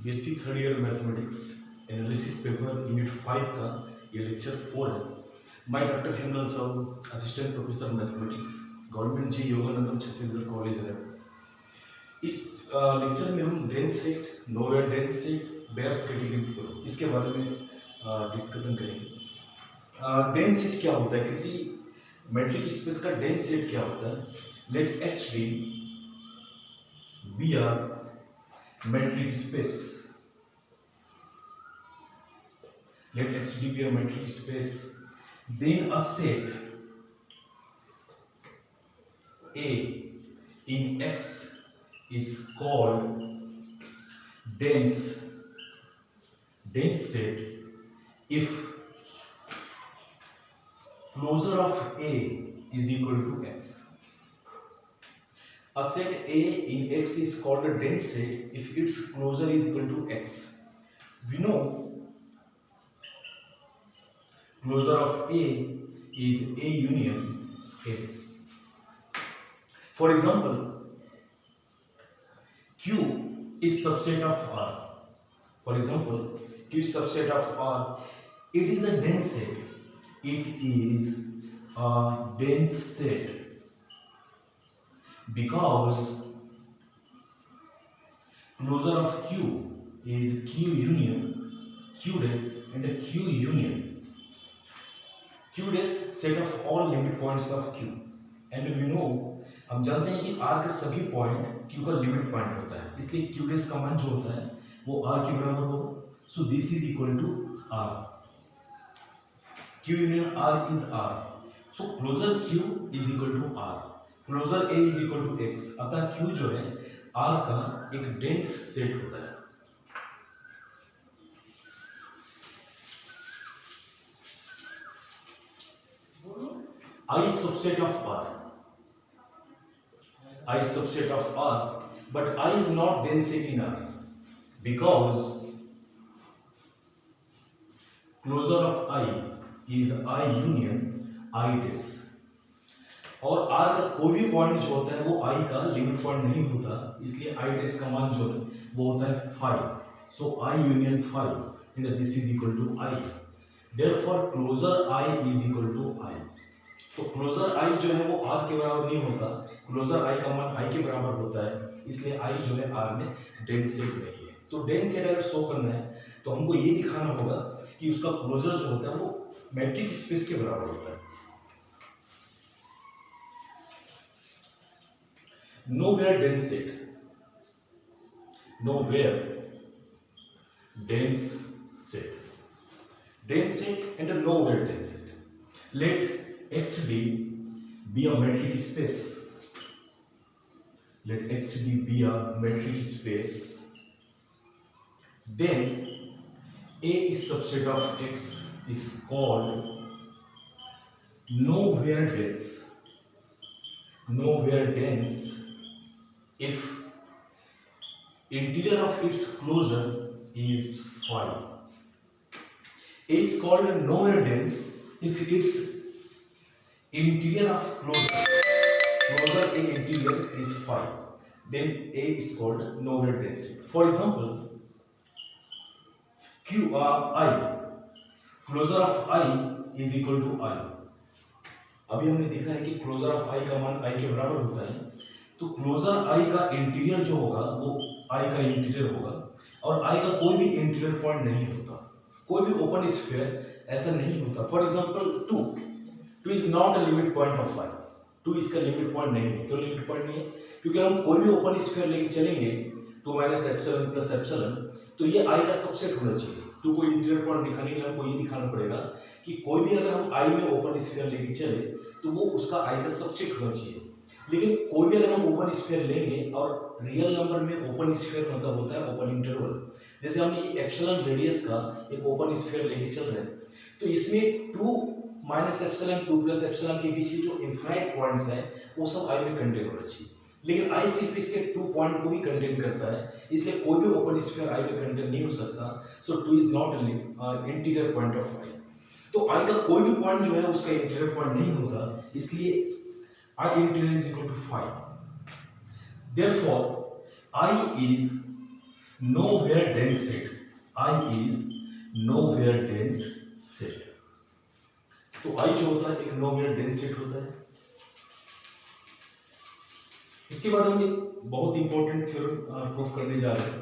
Basic third year mathematics analysis paper unit 5 का ये lecture 4 है। मैं doctor Hemlal Sahu, assistant professor mathematics, government G Yoganandan Chhattisgarh college है। इस लेक्चर में हम dense set, nowhere dense set, Baire's category theorem इसके बारे में डिस्कशन करेंगे। डेंस सेट क्या होता है, किसी मेट्रिक स्पेस का डेंस सेट क्या होता है। Let H D be R metric space. Let X be a metric space. Then a set A in X is called dense set if closure of A is equal to X. A set A in X is called a dense set if its closure is equal to X. We know closure of A is A union X. For example, Q is subset of R. For example, Q is subset of R. It is a dense set. It is a dense set because closure of Q is Q union Q dash and a Q union Q dash set of all limit points of Q and we know हम जानते हैं कि R के सभी point Q का limit point होता है, इसलिए Q dash का मान जो होता है वो R के बराबर होगा। So this is equal to R. Q union R is R. So closure Q is equal to R. Closure A is equal to X. अतः Q जो है R का एक डेंस सेट होता है। I subset of R. I subset of R, but I is not dense set in R because closure of I is I union I dash. और R का कोई भी पॉइंट जो होता है वो I का लिमिट पॉइंट नहीं होता, इसलिए I dash का मान जो है वो होता है 5. सो I union 5 and this is equal to I. Therefore closure I is equal to I. तो क्लोजर I जो है वो R के बराबर नहीं होता, क्लोजर I का मान I के बराबर होता है, इसलिए I जो है R में डेंस सेट नहीं है। तो डेंस सेट अगर शो करना है तो हमको ये दिखाना होगा कि उसका क्लोजर जो होता है वो मैट्रिक स्पेस के बराबर होता है। Nowhere dense set. Nowhere dense set. Dense set and a nowhere dense set. Let XD be a metric space. Let XD be a metric space. Then A is subset of X is called nowhere dense. Nowhere dense if interior of its closure is 5. A is called nowhere dense if its interior of closure A interior is 5. Then A is called nowhere dense. For example, I closure of I is equal to I. अभी हमने देखा है कि closure of I का मान I के बराबर होता है, तो क्लोजर I का इंटीरियर जो होगा वो I का इंटीरियर होगा और I का कोई भी इंटीरियर पॉइंट नहीं होता, कोई भी ओपन स्फीयर ऐसा नहीं होता। For example 2 is not a limit point of I. 2 इसका लिमिट पॉइंट नहीं है। क्यों लिमिट पॉइंट नहीं है? क्योंकि हम कोई भी ओपन स्फीयर लेके चलेंगे 2 माइनस एप्सिलॉन प्लस एप्सिलॉन, तो ये I का सबसेट होना चाहिए। 2 को इंटीरियर पॉइंट दिखाने के लिए हमको ये दिखाना पड़ेगा कि कोई भी अगर हम I में ओपन स्फीयर लेके चले तो वो उसका I का सबसेट होना चाहिए। लेकिन कोई भी अगर हम ओपन स्फीयर लेंगे, और रियल नंबर में ओपन स्फीयर मतलब होता है ओपन इंटरवल, जैसे हम ये एप्सिलॉन रेडियस का एक ओपन स्फीयर लेके चल रहे हैं, तो इसमें 2 माइनस एप्सिलॉन 2 प्लस एप्सिलॉन के बीच में जो इनफाइनाइट पॉइंट्स हैं वो सब I में कंटेन होना चाहिए। लेकिन I सिर्फ इसके 2 पॉइंट को ही कंटेन करता है, इसलिए कोई भी ओपन स्फीयर I में कंटेन नहीं हो सकता। सो 2 is not interior point of I. तो I का कोई भी पॉइंट जो है उसका इंटीरियर पॉइंट नहीं होता, इसलिए I interior is equal to 5. Therefore I is nowhere dense set, I is nowhere dense set। तो I जो होता है एक nowhere dense set होता है। इसके बाद हम एक बहुत इंपॉर्टेंट थ्योरम प्रूफ करने जा रहे हैं,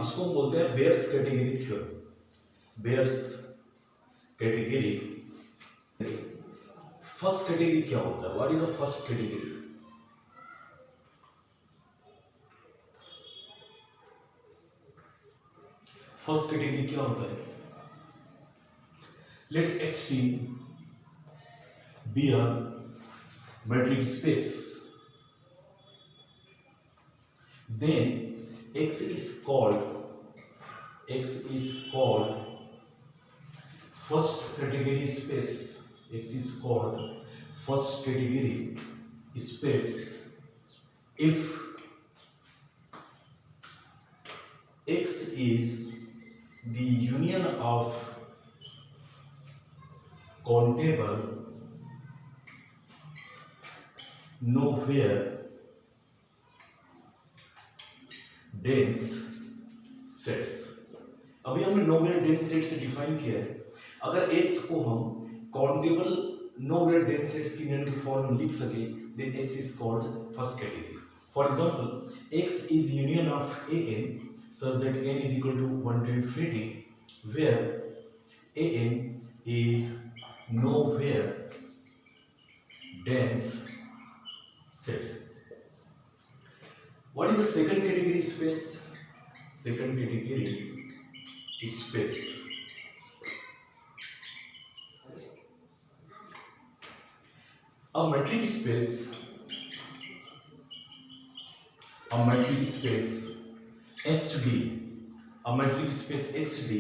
इसको हम बोलते हैं Baire's category theorem. Baire's category, first category क्या होता है? What is the first category? First category क्या होता है? Let X T be a metric space, then x is called first category space। x is called first category space if x is the union of countable nowhere dense sets. अभी हमने nowhere dense set से define किया है। अगर x को हम countable nowhere dense sets की union के फॉर्म में लिख सके, then x is called first category. For example, x is union of an such that n is equal to 1 to infinity, where an is nowhere dense set। What is the second category space? Second category space, a metric space xd, a metric space xd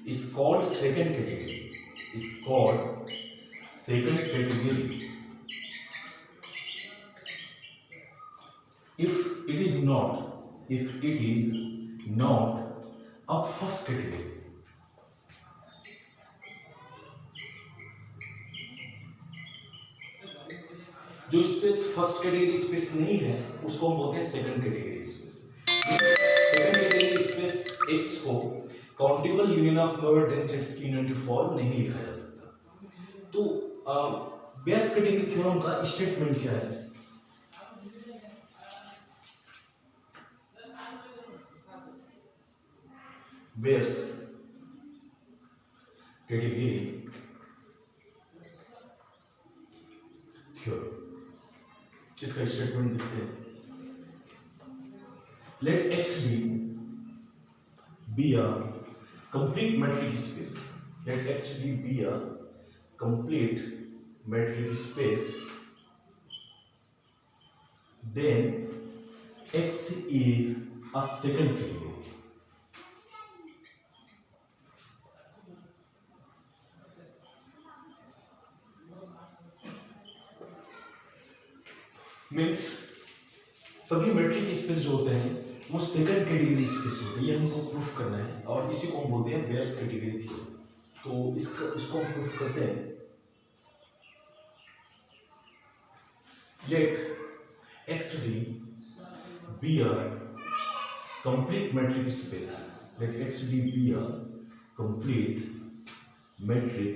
is called second category, if it is not a first category। जो space first category space नहीं है उसको हम बोलते हैं second category space. Second category space X को countable union of lower dense sets की union की फॉर्म नहीं लिखा जा सकता। तो बेयर्स कैटेगरी थ्योरम का स्टेटमेंट क्या है? बेयर्स कैटेगरी थ्योरम, इसका स्टेटमेंट देखते हैं। Let X be a complete metric space, let X be a complete metric space, then X is a second category. Means सभी मैट्रिक स्पेस जो होते हैं वो सेकंड कैटेगरी स्पेस होते हैं, ये हमको प्रूफ करना है और इसी को हम बोलते हैं बेयर्स कैटेगरी थ्योरम। तो इसको हम प्रूफ करते हैं। Let X be a complete metric space, let X be a complete metric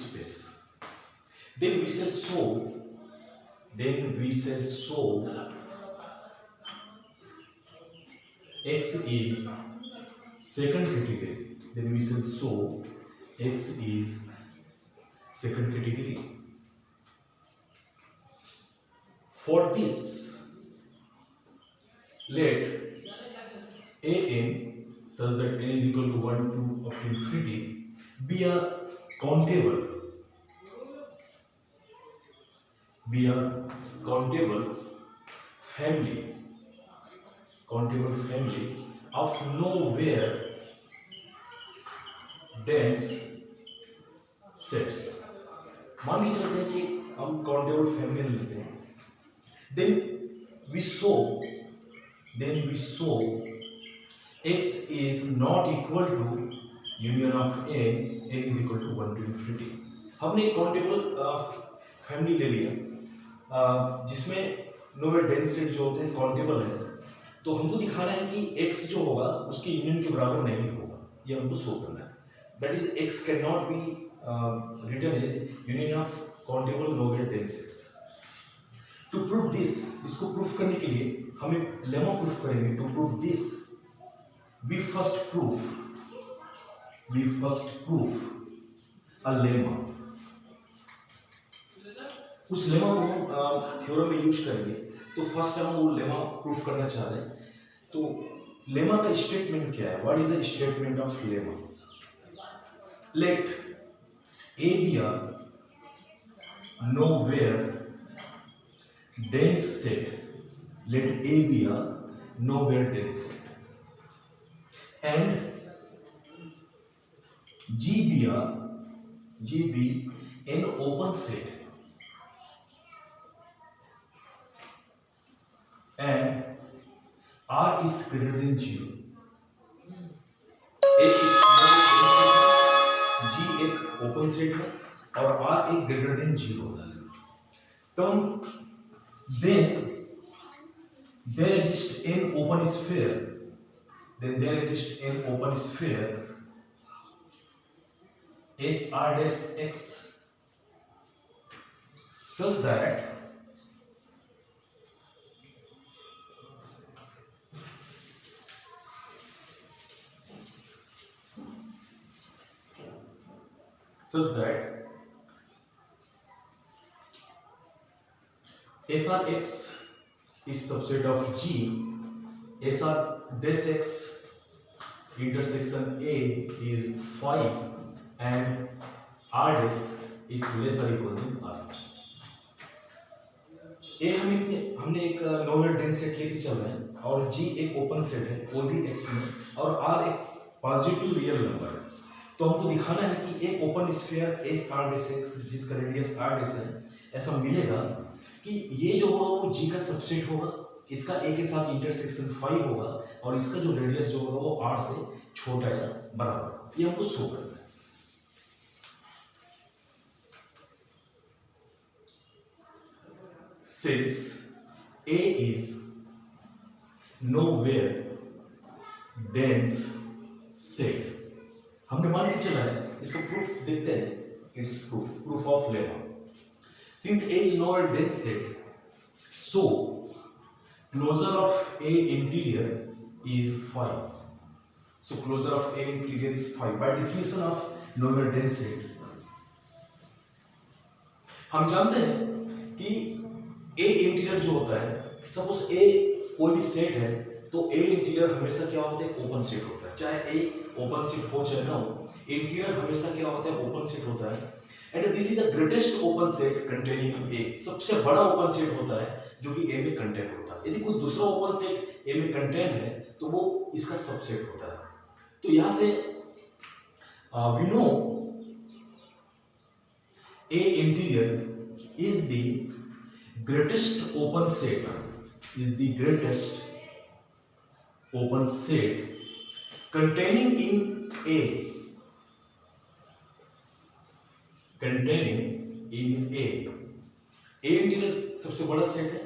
space, then we shall show x is second category, then we shall show x is second category। For this, let an such that n is equal to 1 to up to infinity be a countable family of nowhere dense sets। मान के चलते हैं कि हम countable family लेते हैं, then we show x is not equal to union of n is equal to 1 to infinity। हमने countable family ले लिया जिसमें नोवेयर डेंस सेट जो होते हैं काउंटेबल है, तो हमको दिखाना है कि x जो होगा उसके यूनियन के बराबर नहीं होगा, ये हमको शो करना है। That is x can not be written as union of countable nowhere dense sets. To prove this, इसको प्रूफ करने के लिए हम एक लेमा प्रूफ करेंगे। To prove this we first proof a lemma. उस लेमा को हम थ्योरम में यूज करेंगे। तो फर्स्ट हम वो लेमा प्रूफ करना चाह रहे हैं। तो लेमा का स्टेटमेंट क्या है? What is the statement of lemma? Let A be a nowhere dense set, let A be a nowhere dense set and G be an open set and R is greater than 0. G एक open set है और R एक greater than 0 है। तो then there exists an open sphere, SR dash X such that SRX is subset of G, SR dash X intersection A is phi and R dash is less or equal to R. A हमने एक nowhere dense set लेके चल रहे हैं और G एक open set है वो भी X में, और R एक पॉजिटिव रियल नंबर है। तो हमको दिखाना है कि एक ओपन स्फीयर एस आर डेस एक्स जिसका रेडियस आर डेस है, ऐसा मिलेगा कि ये जो होगा वो जी का सबसेट होगा, इसका ए के साथ इंटरसेक्शन फाई होगा और इसका जो रेडियस जो होगा वो आर से छोटा या बराबर, ये हमको शो करना है। Since A is nowhere dense set, हमने मान के चला है, इसका प्रूफ देखते हैं। It's proof of lemma. Since A is nowhere dense set, so closure of A interior is phi. So closure of A interior is phi by definition of nowhere dense set। हम जानते हैं कि A interior जो होता है, suppose A कोई भी set है तो A इंटीरियर हमेशा क्या होता है? ओपन सेट होता है। चाहे A ओपन सेट हो चाहे ना हो, इंटीरियर हमेशा क्या होता है? ओपन सेट होता है। And this is the greatest open set containing A, सबसे बड़ा ओपन सेट होता है जो कि A में कंटेन होता है। यदि कोई दूसरा ओपन सेट A में कंटेन है तो वो इसका सबसेट होता है। तो यहां से we know A interior is the greatest open set containing in A interior सबसे बड़ा सेट है।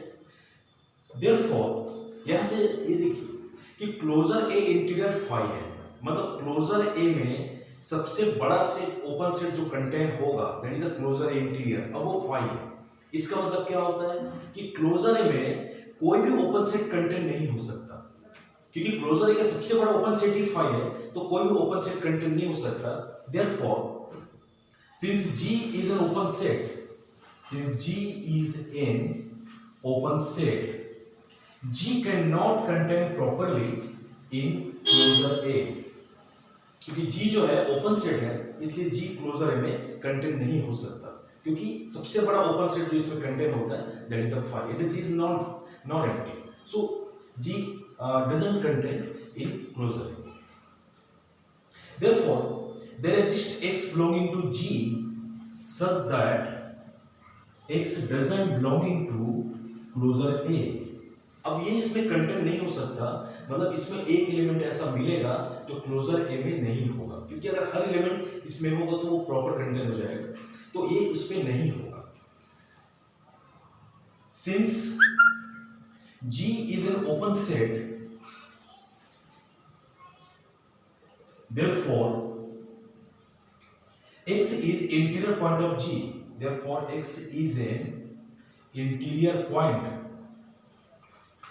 Therefore यहां से ये देखिए कि क्लोजर A इंटीरियर फाई है, मतलब क्लोजर A में सबसे बड़ा सेट ओपन सेट जो कंटेन होगा that is a closure A interior, अब वो फाई है। इसका मतलब क्या होता है कि क्लोजर ए में कोई भी ओपन सेट कंटेन नहीं हो सकता, क्योंकि क्लोजर ए का सबसे बड़ा ओपन सेट ही फाई है, तो कोई भी ओपन सेट कंटेन नहीं हो सकता। Therefore since G is an open set, G cannot contain properly in closure A, क्योंकि G जो है ओपन सेट है इसलिए G क्लोजर ए में कंटेन नहीं हो सकता, क्योंकि सबसे बड़ा ओपन सेट जो इसमें कंटेन होता है that is a phi, it is not empty, so G doesn't contain in closure A. Therefore there exists X belonging to G such that X doesn't belonging to closure A। अब ये इसमें contain नहीं हो सकता, मतलब इसमें एक element ऐसा मिलेगा जो क्लोजर ए में नहीं होगा, क्योंकि अगर हर एलिमेंट इसमें होगा तो वो प्रॉपर कंटेन हो जाएगा, तो ये उसमें नहीं होगा। Since G is an open set therefore x is interior point of G, therefore x is an interior point,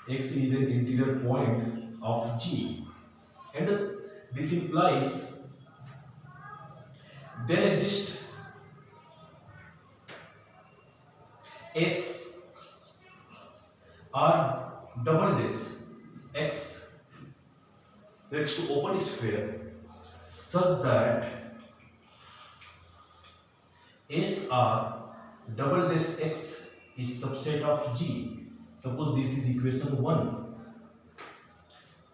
x is an interior point of G, and this implies there exists S R double dash x next to open sphere such that S R double dash x is subset of G. Suppose this is equation 1.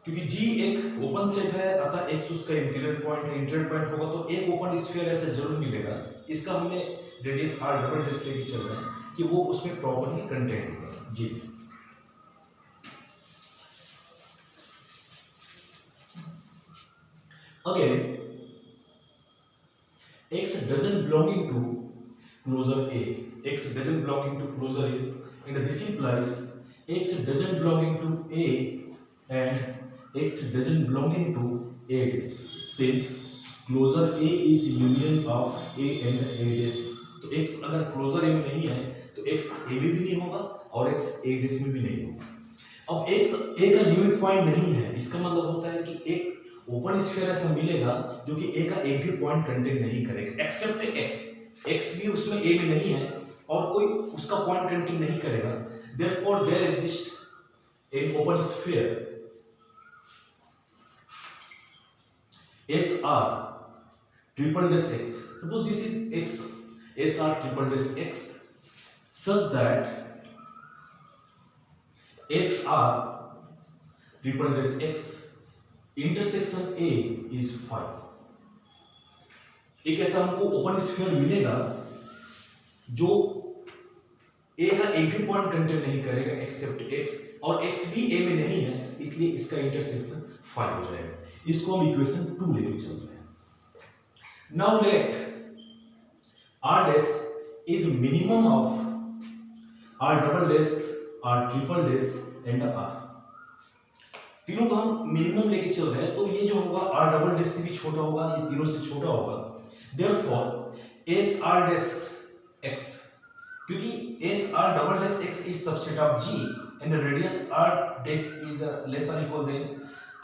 क्योंकि G एक open set है अतः x उसका interior point है, interior point होगा तो एक open sphere ऐसे जरूर मिलेगा। इसका हमें रेडियस r डबल डैश लेके चल रहे हैं कि वो उसमें प्रॉपर्ली कंटेंट होगा G। Again, x doesn't belong into closure A. X doesn't belong into closure A, and this implies x doesn't belong into A and x doesn't belong into A dash. Since closure A is union of A and A dash, तो x अगर closure A में नहीं है तो x A में भी नहीं होगा और x A dash में भी नहीं होगा। अब x A का लिमिट पॉइंट नहीं है, इसका मतलब होता है कि एक ओपन स्फीयर ऐसा मिलेगा जो कि A का एक भी पॉइंट कंटेन नहीं करेगा एक्सेप्ट x। x भी उसमें A में नहीं है और कोई उसका पॉइंट कंटेन नहीं करेगा। Therefore there exists an open sphere SR triple dash x. Suppose this is x, SR triple dash x, such that SR triple dash x intersection A is 5. एक ऐसा हमको ओपन स्फीयर मिलेगा जो A का एक भी पॉइंट कंटेन नहीं करेगा एक्सेप्ट x, और x भी A में नहीं है इसलिए इसका इंटरसेक्शन 5 हो जाएगा। इसको हम इक्वेशन 2 लेके चल रहे हैं। Now let r dash is minimum of r double dash, r triple dash and r। तीनों को हम मिनिमम लेके चल रहे हैं तो ये जो होगा r डबल डैश से भी छोटा होगा, ये तीनों से छोटा होगा। Therefore s r dash x, क्योंकि s r double dash x is subset of G and the radius r dash is less or equal than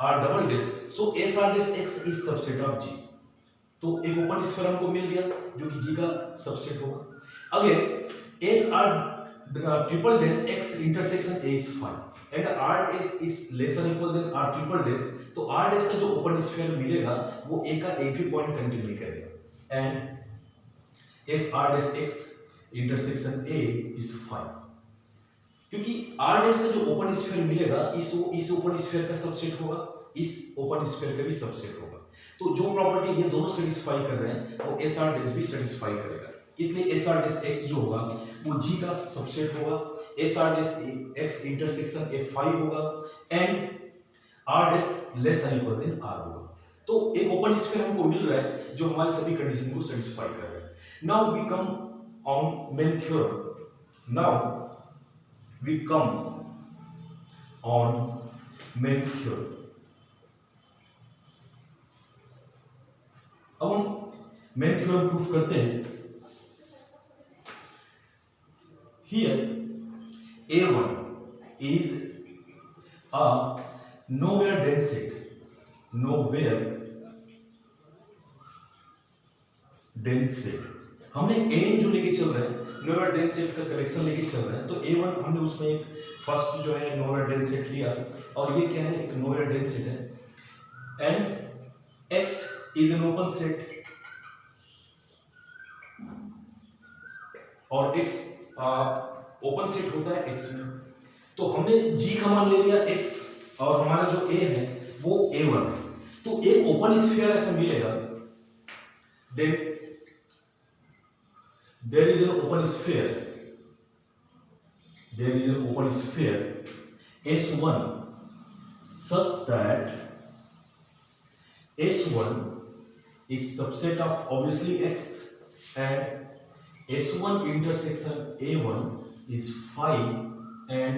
r double dash, so s r dash x is subset of G। तो एक open sphere हमको मिल गया जो कि G का subset होगा। Again s r triple dash x intersection A is 5 and r dash is less or equal than r triple dash, तो r dash का जो ओपन स्फीयर मिलेगा वो A का एक भी पॉइंट कंटेन नहीं करेगा and s r dash x intersection A is 5, क्योंकि r dash का जो ओपन स्फीयर मिलेगा इस ओपन स्फीयर का सबसेट होगा, इस ओपन स्फीयर का भी सबसेट होगा। तो जो प्रॉपर्टी ये दोनों सेटिस्फाई कर रहे हैं वो एस आर डैश भी सेटिस्फाई करेगा, इसलिए एस आर डैश एक्स जो होगा वो जी का सबसेट होगा, S R dash X intersection A 5 होगा and R dash less than equal than R होगा। तो एक ओपन स्फीयर हमको मिल रहा है जो हमारी सभी कंडीशन को सेटिस्फाई कर रहा है। Now we come on main theorem. Now we come on main theorem. अब हम मेन थ्योरम प्रूफ करते हैं। Here A1 is a nowhere dense set, nowhere dense set। हमने A जो लेके चल रहे हैं nowhere dense set का कलेक्शन लेके चल रहे हैं, तो A1 हमने उसमें एक फर्स्ट जो है nowhere dense set लिया और ये क्या है, एक nowhere dense set है and X is an open set और x ओपन सेट होता है x में, तो हमने g का मान ले लिया x और हमारा जो a है वो a1 है। तो एक ओपन स्फीयर ऐसा मिलेगा, then there is an open sphere, there is an open sphere s1 such that s1 is subset of obviously x and s1 intersection a1 is 5 and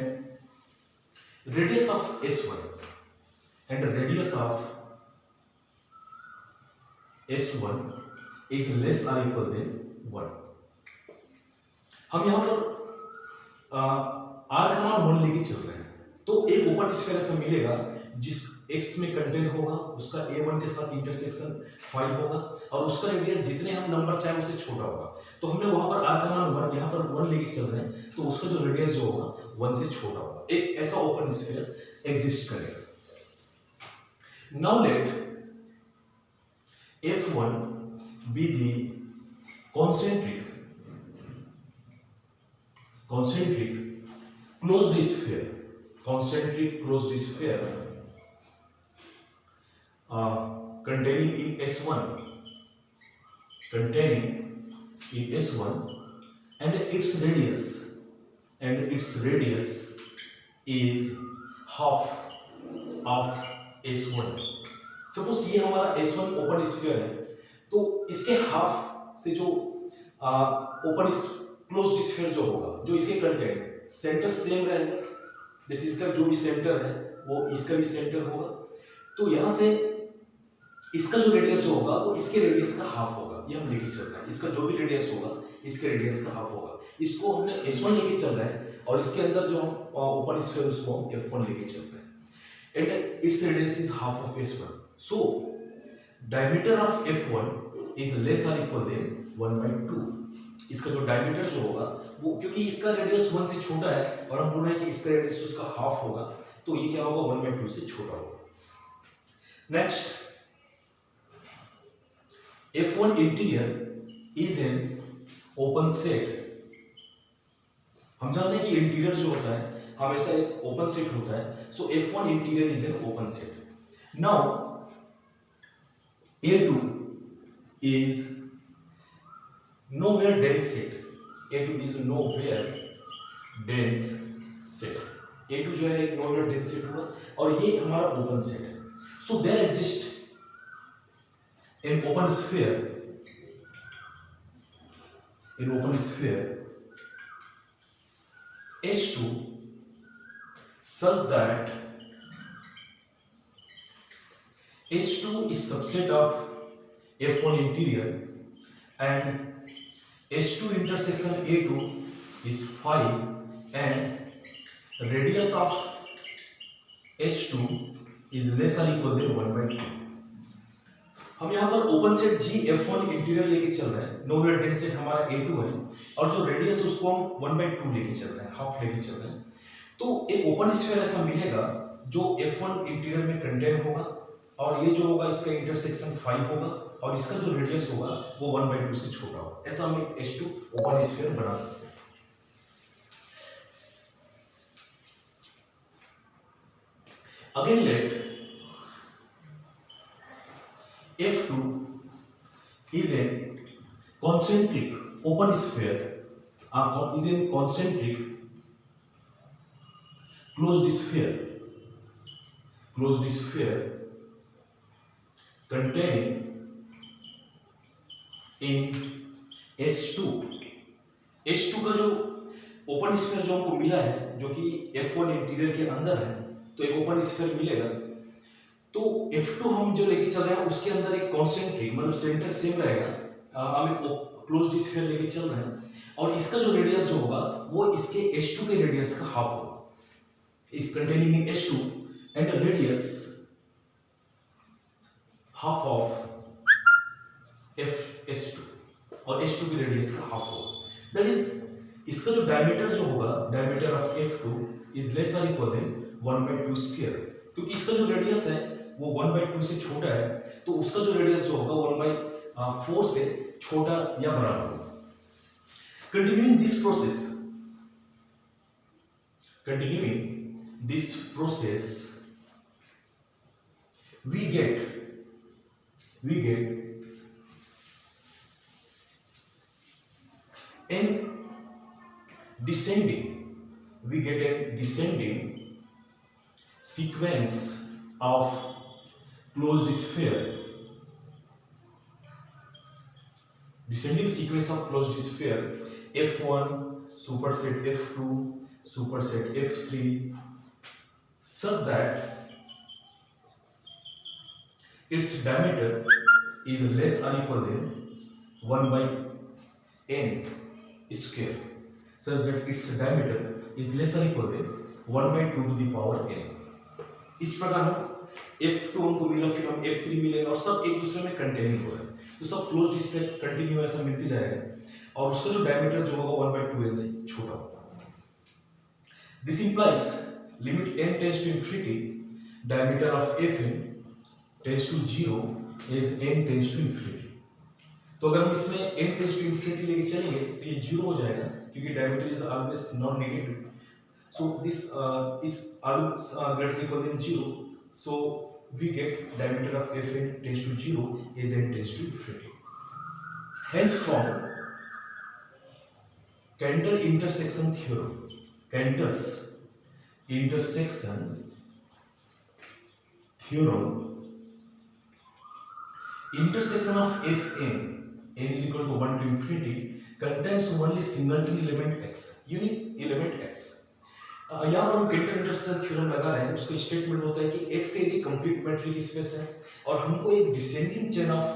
radius of s1 and radius of S1 is less or equal than 1। हम यहाँ पर R का मान 1 लेके चल रहे हैं, तो एक ओपन स्फीयर ऐसा मिलेगा जिस x में कंटेंट होगा उसका A1 के साथ इंटरसेक्शन 5 होगा और उसका रेडियस जितने हम नंबर चाहे उससे छोटा होगा। तो हमने वहां पर R का मान 1 यहाँ पर 1 लेके चल रहे हैं, तो उसका जो रेडियस जो होगा 1 से छोटा होगा। एक ऐसा ओपन स्फीयर एग्जिस्ट करेगा। Now let F1 be the concentric closed sphere, containing in S1 and its radius is half of S1। Suppose ये हमारा S1 ओपन स्फीयर है, तो इसके हाफ से जो ओपन क्लोज्ड स्फीयर जो होगा, जो इसके कंटेंट सेंटर सेम रहेगा, जैसे इसका जो भी सेंटर है वो इसका भी सेंटर होगा, तो यहां से इसका जो रेडियस जो होगा वो इसके रेडियस का हाफ होगा। ये हम लेके चल रहे हैं, इसका जो भी रेडियस होगा इसके रेडियस का हाफ होगा। इसको हमने S1 लेके चल रहे हैं और इसके अंदर जो हम ओपन स्फीयर उसको हम F1 लेके चल रहे हैं and its radius is half of S1। So diameter of F1 is less or equal than 1/2। इसका जो डायमीटर जो होगा वो, क्योंकि इसका रेडियस 1 से छोटा है और हम बोल रहे हैं कि इसका रेडियस उसका हाफ होगा, तो ये क्या होगा 1/2 से छोटा होगा। Next, F1 interior is an open set. हम जानते हैं कि इंटीरियर जो होता है हमेशा एक ओपन सेट होता है, सो F1 interior is an open set. Now A2 is nowhere dense set। A2 is nowhere dense set। A2 जो है nowhere dense set होगा और ये हमारा ओपन सेट है। So there exists an open sphere S2 such that S2 is subset of F1 interior and S2 intersection A2 is 5 and radius of S2 is less or equal than 1/2। हम यहाँ पर open set G F1 interior लेके चल रहे हैं, nowhere dense set हमारा A2 है और जो रेडियस उसको हम 1/2 लेके चल रहे हैं, हाफ लेके चल रहे हैं। तो एक ओपन स्फीयर ऐसा मिलेगा जो F1 इंटीरियर में कंटेन होगा और ये जो होगा इसका इंटरसेक्शन 5 होगा और इसका जो रेडियस होगा वो 1/2 से छोटा होगा। ऐसा हम एक H2 ओपन स्फीयर बना सकते हैं। Again let F2 is a concentric open sphere, is a concentric closed sphere containing in S2 का जो ओपन स्फीयर जो हमको मिला है जो कि F1 इंटीरियर के अंदर है, तो एक ओपन स्फीयर मिलेगा। तो F2 हम जो लेके चल रहे हैं उसके अंदर एक कॉन्सेंट्रिक मतलब सेंटर सेम रहेगा, हम एक क्लोज्ड स्फीयर लेके चल रहे हैं और इसका जो रेडियस जो होगा वो इसके H2 के रेडियस का हाफ होगा। इस containing in H2 and radius half of S2 और H2 की रेडियस का हाफ होगा। दैट इज इसका जो डायमीटर जो होगा, diameter of F2 is less और इक्वल देन 1/2 स्क्वायर, क्योंकि इसका जो रेडियस है वो 1/2 से छोटा है, तो उसका जो रेडियस जो होगा 1/4 से छोटा या बराबर होगा। Continuing this process, we get a descending sequence of closed sphere, F1 superset F2 superset F3 such that its diameter is less or equal than 1 by n square such that its diameter is less or equal than 1 by 2 to the power n। इस प्रकार हम F2 हमको मिला, फिर हम F3 मिलेगा और सब एक दूसरे में कंटेनिंग हो रहा है, तो सब क्लोज डिस्प्ले कंटिन्यू ऐसा मिलती जाएगा और उसका जो डायमीटर जो होगा 1 by 2n से छोटा होगा। This implies limit n tends to infinity diameter of Fn tends to 0 as n tends to infinity। तो अगर हम इसमें n tends to infinity लेके चलेंगे तो ये 0 हो जाएगा क्योंकि diameter is always non negative, so this is always greater than equal than 0, so we get diameter of Fn tends to 0 as n tends to infinity। Hence from Cantor intersection theorem, Cantor's intersection theorem, intersection of Fn n is equal to 1 to infinity contains only singleton element x, unique element x। यहाँ पर हम canter intersection theorem लगा रहे हैं, उसका statement होता है कि x एक कंप्लीट मैट्रिक स्पेस है और हमको एक descending chain of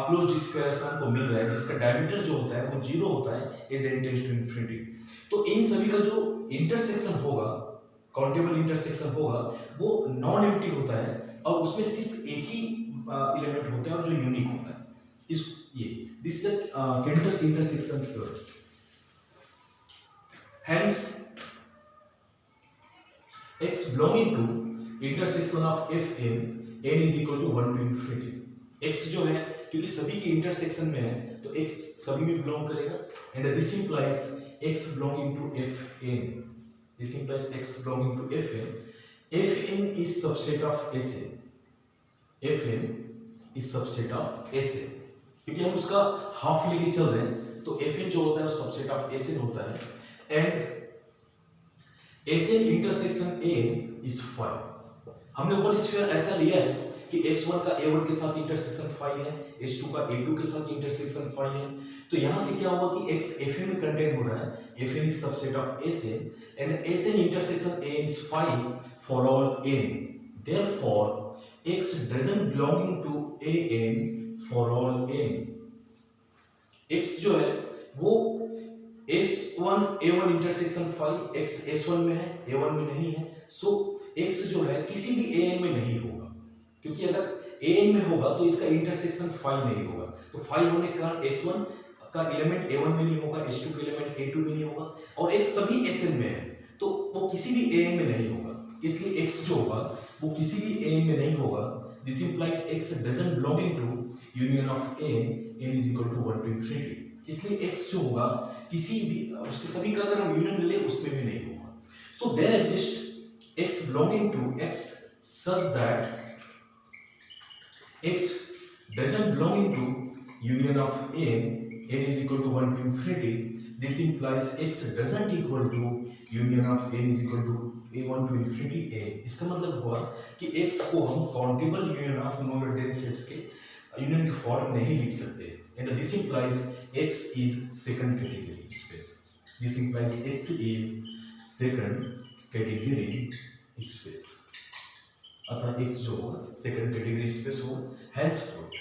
closed squares हमको मिल रहा है जिसका डायमीटर जो होता है वो 0 होता है as n tends to infinity. तो इन सभी का जो इंटरसेक्शन होगा, काउंटेबल इंटरसेक्शन होगा, वो नॉन एम्प्टी होता है और उसमें सिर्फ एक ही एलिमेंट होता है और जो यूनिक होता है। इस ये this is Cantor's intersection theorem. Hence x belonging to intersection of Fn n is equal to 1 to infinity। x जो है क्योंकि सभी के इंटरसेक्शन में है तो x सभी में बिलोंग करेगा and this implies x belonging to Fn, this implies x belonging to Fn। Fn is subset of Sa, Fn is subset of Sa क्योंकि हम उसका हाफ लेके चल रहे हैं तो Fn जो होता है वो सबसेट ऑफ Sn होता है and Sn intersection An is phi। हमने ऊपर स्फीयर ऐसा लिया है कि S1 का A1 के साथ इंटरसेक्शन phi है, S2 का A2 के साथ इंटरसेक्शन phi है, तो यहाँ से क्या हुआ कि x Fn में कंटेन हो रहा है, Fn is subset of Sn and Sn intersection An is phi for all n, therefore x doesn't belonging to An for all n। x जो है वो S1 A1 intersection phi x S1 में है, A1 में नहीं है, सो x जो है किसी भी An में नहीं होगा क्योंकि अगर An में होगा तो इसका इंटरसेक्शन phi नहीं होगा, तो phi होने के कारण S1 का एलिमेंट A1 में नहीं होगा, S2 का एलिमेंट A2 में नहीं होगा और x सभी Sn में है तो वो किसी भी An में नहीं होगा, इसलिए x जो होगा वो किसी भी An में नहीं होगा। This implies x doesn't belonging to union of n is equal to 1 to infinity, इसलिए x जो होगा किसी भी उसके सभी का अगर हम यूनियन ले उसमें भी नहीं होगा। So there exist x belonging to x such that x doesn't belonging to union of n is equal to 1 to infinity। This implies x doesn't equal to union of n is equal to a1 to infinity a। इसका मतलब हुआ कि x को हम countable union of non dense sets के union के form नहीं लिख सकते and this implies x is second category space। This implies x is second category space, अतः x जो होगा second category space होगा। Henceforth